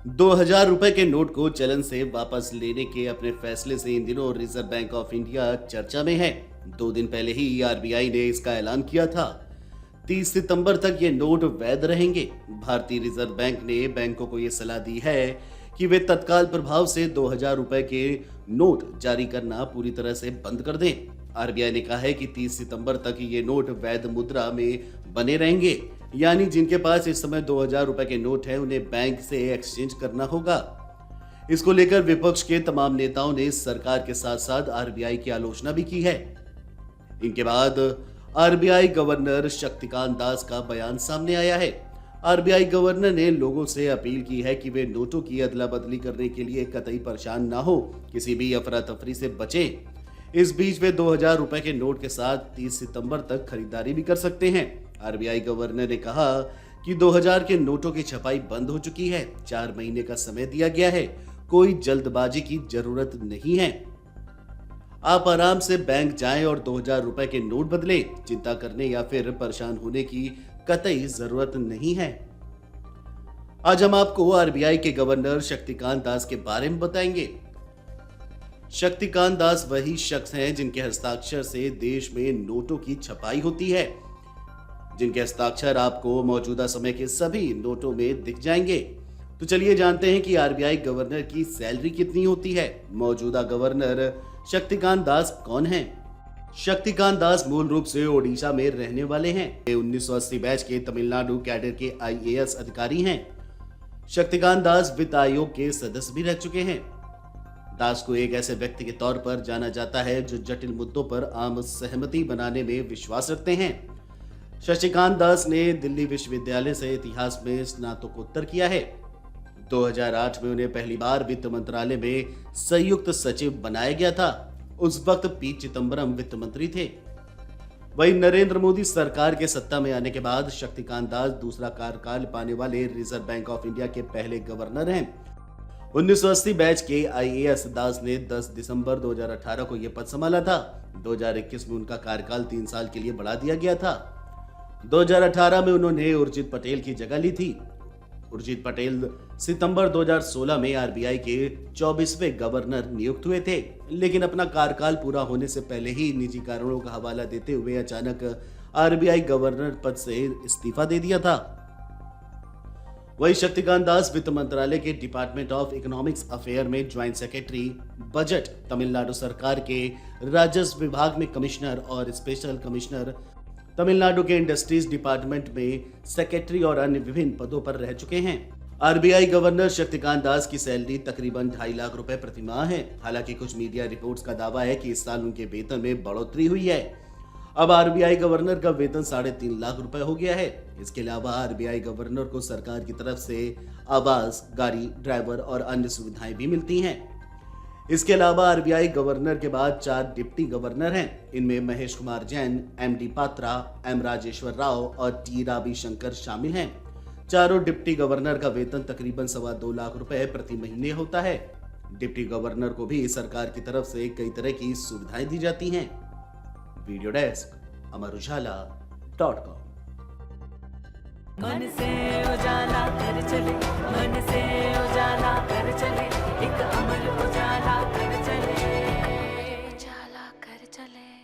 ₹2000 के नोट को चलन से वापस लेने के अपने फैसले से इन दिनों रिजर्व बैंक ऑफ इंडिया चर्चा में है। 2 दिन पहले ही आरबीआई ने इसका ऐलान किया था। 30 सितंबर तक ये नोट वैध रहेंगे। भारतीय रिजर्व बैंक ने बैंकों को ये सलाह दी है कि वे तत्काल प्रभाव से ₹2000 के नोट जारी करना पूरी तरह से बंद कर दें। आरबीआई ने कहा है कि 30 सितंबर तक ये नोट वैध मुद्रा में बने रहेंगे, यानी जिनके पास इस समय ₹2000 के नोट हैं उन्हें बैंक से एक्सचेंज करना होगा। इसको लेकर विपक्ष के तमाम नेताओं ने सरकार के साथ साथ आरबीआई की आलोचना भी की है। इनके बाद आरबीआई गवर्नर शक्तिकांत दास का बयान सामने आया है। आरबीआई गवर्नर ने लोगों से अपील की है कि वे नोटों की अदला बदली करने के लिए कतई परेशान ना हो, किसी भी अफरा तफरी से बचें। इस बीच वे ₹2000 के नोट के साथ 30 सितंबर तक खरीदारी भी कर सकते हैं। आरबीआई गवर्नर ने कहा कि 2000 के नोटों की छपाई बंद हो चुकी है। 4 महीने का समय दिया गया है, कोई जल्दबाजी की जरूरत नहीं है। आप आराम से बैंक जाएं और ₹2000 के नोट बदलें। चिंता करने या फिर परेशान होने की कतई जरूरत नहीं है। आज हम आपको आरबीआई के गवर्नर शक्तिकांत दास के बारे में बताएंगे। शक्तिकांत दास वही शख्स हैं जिनके हस्ताक्षर से देश में नोटों की छपाई होती है, जिनके हस्ताक्षर आपको मौजूदा समय के सभी नोटों में दिख जाएंगे। तो चलिए जानते हैं कि आरबीआई गवर्नर की सैलरी कितनी होती है। मौजूदा गवर्नर शक्तिकांत दास कौन हैं? शक्तिकांत दास मूल रूप से ओडिशा में रहने वाले हैं। वे 1980 बैच के तमिलनाडु कैडर के आईएएस अधिकारी हैं। शक्तिकांत दास वित्त आयोग के सदस्य भी रह चुके हैं। दास को एक ऐसे व्यक्ति के तौर पर जाना जाता है जो जटिल मुद्दों पर आम सहमति बनाने में विश्वास रखते हैं। शक्तिकांत दास ने दिल्ली विश्वविद्यालय से इतिहास में स्नातकोत्तर किया है। 2008 में उन्हें पहली बार वित्त मंत्रालय में संयुक्त सचिव बनाया गया था। उस वक्त पी चिदंबरम वित्त मंत्री थे। वहीं नरेंद्र मोदी सरकार के सत्ता में आने के बाद शक्तिकांत दास दूसरा कार्यकाल पाने वाले रिजर्व बैंक ऑफ इंडिया के पहले गवर्नर हैं। 1980 बैच के आईएएस दास ने 10 दिसंबर 2018 को यह पद संभाला था। 2021 में उनका कार्यकाल 3 साल के लिए बढ़ा दिया गया था। 2018 में उन्होंने उर्जित पटेल की जगह ली थी। उर्जित पटेल सितंबर 2016 में आरबीआई के 24वें गवर्नर नियुक्त हुए थे, लेकिन अपना कार्यकाल पूरा होने से पहले ही निजी कारणों का हवाला देते हुए अचानक आरबीआई गवर्नर पद से इस्तीफा दे दिया था। वही शक्तिकांत दास वित्त मंत्रालय के डिपार्टमेंट ऑफ इकोनॉमिक्स अफेयर में ज्वाइंट सेक्रेटरी, बजट, तमिलनाडु सरकार के राजस्व विभाग में कमिश्नर और स्पेशल कमिश्नर, तमिलनाडु के इंडस्ट्रीज डिपार्टमेंट में सेक्रेटरी और अन्य विभिन्न पदों पर रह चुके हैं। आरबीआई गवर्नर शक्तिकांत दास की सैलरी तकरीबन 2.5 लाख रुपए प्रति माह है। हालांकि कुछ मीडिया रिपोर्ट्स का दावा है कि इस साल उनके वेतन में बढ़ोतरी हुई है। अब आरबीआई गवर्नर का वेतन 3.5 लाख रुपए हो गया है। इसके अलावा आरबीआई गवर्नर को सरकार की तरफ से आवास, गाड़ी, ड्राइवर और अन्य सुविधाएं भी मिलती हैं। इसके अलावा आरबीआई गवर्नर के बाद 4 डिप्टी गवर्नर हैं। इनमें महेश कुमार जैन, एमडी पात्रा, एम राजेश्वर राव और टी रविशंकर शामिल हैं। चारों डिप्टी गवर्नर का वेतन तकरीबन 2.25 लाख रुपए प्रति महीने होता है। डिप्टी गवर्नर को भी सरकार की तरफ से कई तरह की सुविधाएं दी जाती हैं। Video desk amarujala.com। मन से उजाला कर चले, मन से उजाला कर चले, एक अमर उजाला